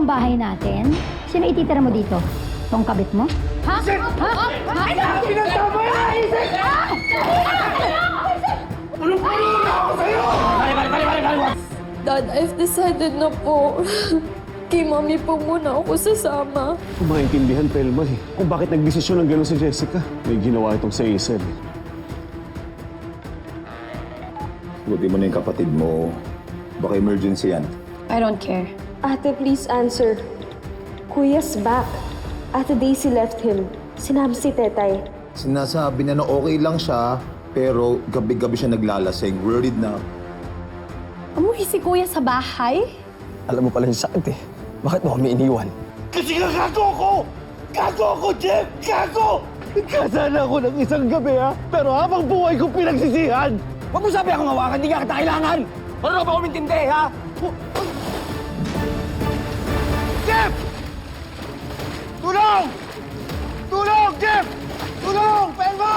bahay natin? Sino ititira mo dito? Tong kabit mo? Ha? Isip! Ha? Ha? Pinagtama yan! Isip! Punong-puno na ako sa'yo! Bali! Dad, I've decided na po. Kay Mami po muna ako sasama. Kung maintindihan, Pelma kung bakit nagdesisyon ng gano'n si Jessica. May ginawa itong sa Hazel Buti mo na yung kapatid mo. Baka emergency yan. I don't care. Ate, please answer. Kuya's back. Ate Daisy left him. Sinabi si Tetay. Sinasabi na okay lang siya, pero gabi-gabi siya naglalasing. Worried na. Umuwi si Kuya sa bahay? Alam mo pala yung sakit eh. Bakit mo kami iniwan? Kasi nga gago ako! Gago ako, Jeff! Gago! Kasana ako ng isang gabi, ha? Pero habang buhay ko pinagsisihan! Huwag mo sabi akong hawakan, di nga kita kailangan! Ano ba kumintindi, ha? Jeff! Tulong! Tulong, Jeff! Tulong! Pelma!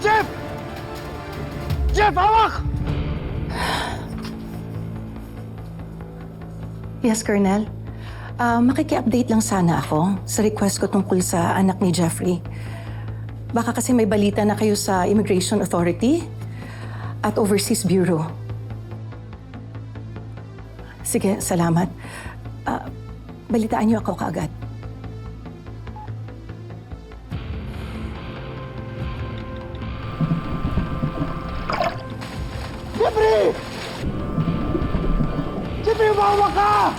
Jeff! Jeff, hawak! Yes, Colonel. Makiki-update lang sana ako sa request ko tungkol sa anak ni Jeffrey. Baka kasi may balita na kayo sa Immigration Authority at Overseas Bureau. Sige, salamat. Balitaan niyo ako kaagad. Jeffrey! Jeffrey, umawa ka!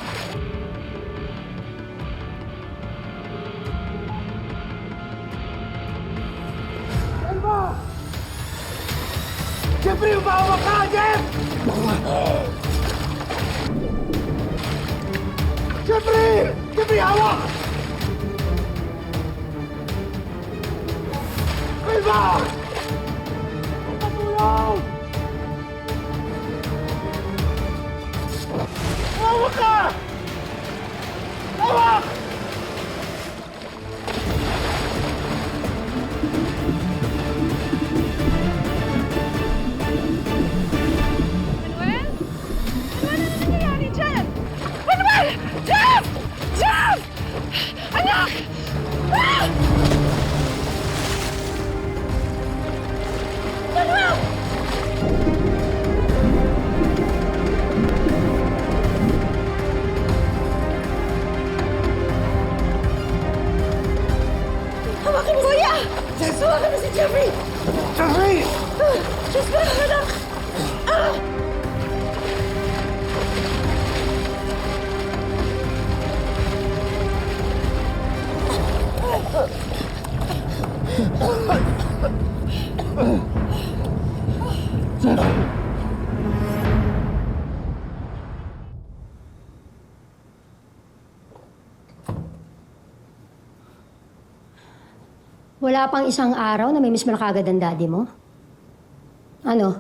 Elma! Jeffrey, umawa ka! Jeff! Jeffrey! Jeffrey, hawak! Elma! Patulong! Hawak ka! Hawak! Manuel? Ano nangyayari dyan? Manuel! Jeff! Jeff! Anak! Ah! Manuel! Hawakan mo, Kuya! Hawakan mo si Jeffrey! Jeffrey! Diyos ko, anak! Ah! Wala pang isang araw na may miss mo na kagad ang daddy mo? Ano?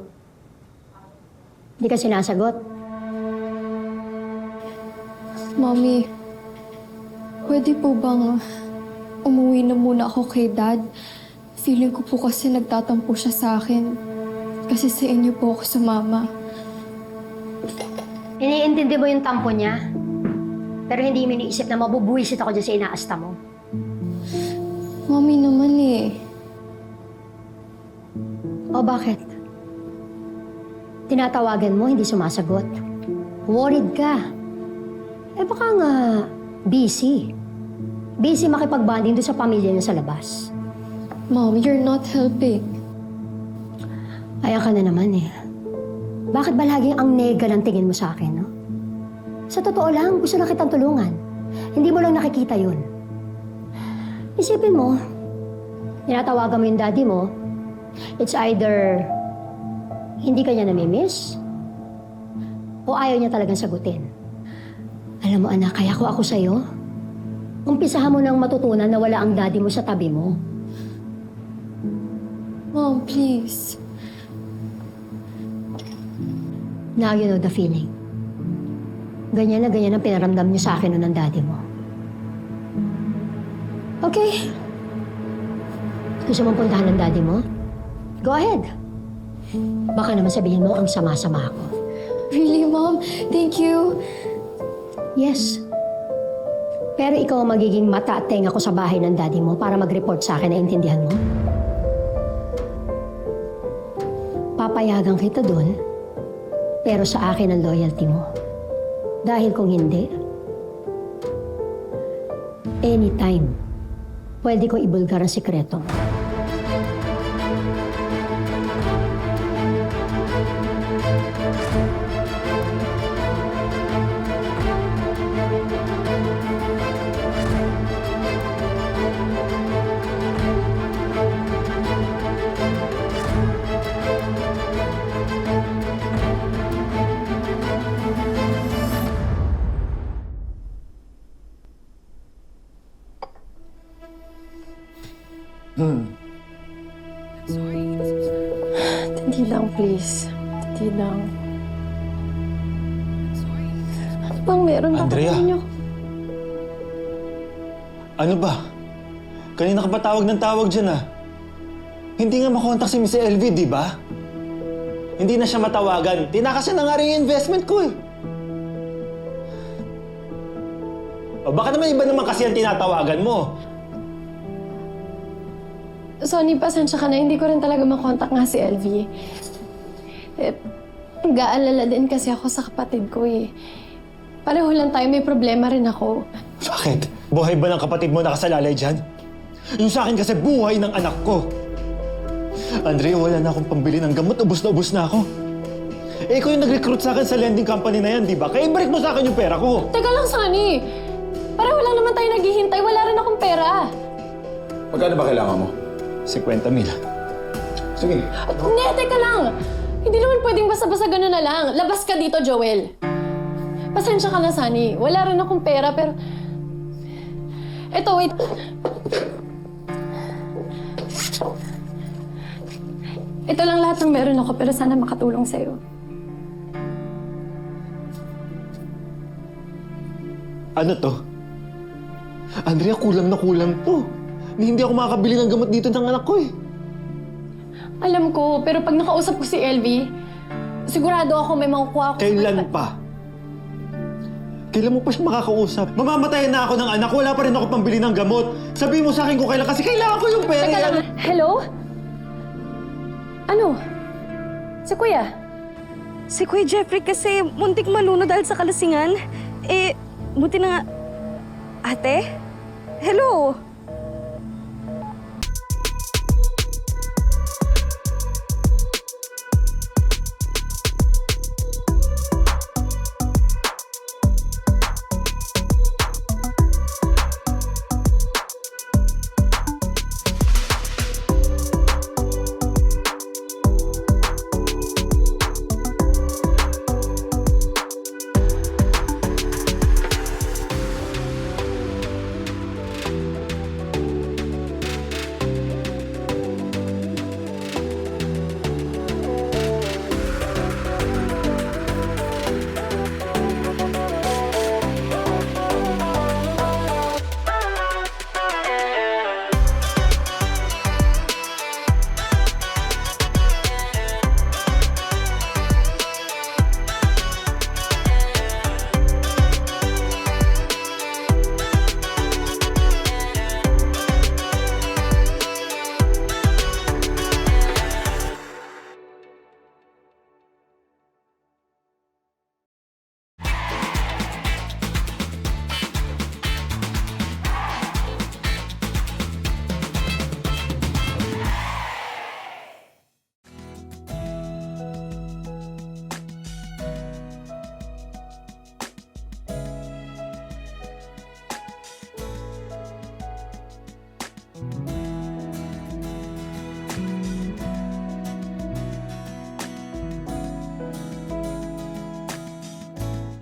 Hindi ka sinasagot? Mommy, pwede po bang umuwi na muna ako kay Dad? Feeling ko po kasi nagtatampo siya sa akin. Kasi sa inyo po ako sumama. Iniintindi mo yung tampo niya? Pero hindi mo iniisip na mabubuwisit ako dyan sa inaasta mo. Mommy naman eh. O bakit? Tinatawagan mo, hindi sumasagot. Worried ka. Eh baka nga busy. Busy makipagbanding doon sa pamilya niya sa labas. Mom, you're not helping. Ayan ka na naman eh. Bakit ba laging ang nega ng tingin mo sa akin, no? Sa totoo lang, gusto na kitang tulungan. Hindi mo lang nakikita yun. Isipin mo, tinatawagan mo yung daddy mo, it's either hindi ka niya namimiss o ayaw niya talagang sagutin. Alam mo anak, kaya ako sa'yo, umpisahan mo nang matutunan na wala ang daddy mo sa tabi mo. Mom, please. Now you know the feeling. Ganyan na ganyan ang pinaramdam niyo sa akin noon ng daddy mo. Okay. Gusto mong puntahan ng daddy mo? Go ahead. Baka naman sabihin mo ang sama-sama ako. Really, Mom? Thank you. Yes. Pero ikaw ang magiging mata at tenga ko sa bahay ng daddy mo para mag-report sa akin, naintindihan mo? Papayagan kita doon, pero sa akin ang loyalty mo. Dahil kung hindi, anytime, pwede ko ibulgar ang sikreto mo. Hindi lang, please. Hindi lang. Ano bang meron? Andrea. Tatanungin niyo? Ano ba? Kanina ka pa tawag ng tawag dyan ah. Hindi nga makontak si Miss LV, di ba? Hindi na siya matawagan. Tinakasan na nga rin yung investment ko eh. O baka naman iba naman kasi ang tinatawagan mo. Sonny, pasensya ka na. Hindi ko rin talaga makontak nga si LV. Nag-aalala din kasi ako sa kapatid ko eh. Pareho lang tayo, may problema rin ako. Bakit? Buhay ba ng kapatid mo nakasalalay dyan? Yung sa akin kasi buhay ng anak ko. Andrea, wala na akong pambili ng gamot. Ubus na ako. Eh, ikaw yung nag-recruit sa akin sa lending company na yan, di ba? Kaya ibalik mo sa akin yung pera ko. Teka lang, Sonny. Pareho lang naman tayo naghihintay. Wala rin akong pera. Magkano ba kailangan mo? 50,000. Sige. Hindi, teka lang. Hindi naman pwedeng basta-basta gano'n na lang. Labas ka dito, Joel. Pasensya ka na, Sunny. Wala rin akong pera, pero... Eto, wait. Ito lang lahat ng meron ako, pero sana makatulong sa'yo. Ano to? Andrea, kulang na kulang to. Hindi ako makakabili ng gamot dito ng anak ko eh. Alam ko, pero pag nakausap ko si LV, sigurado ako may makukuha ako. Kailan pa? Kailan mo pa siya makakausap? Mamamatayan na ako ng anak. Wala pa rin ako pambili ng gamot. Sabihin mo sa akin kung kailan kasi kailangan ko yung pera. Teka lang. Hello? Ano? Si Kuya? Si Kuya Jeffrey kasi muntik maluno dahil sa kalasingan. Eh, buti na nga... Ate? Hello?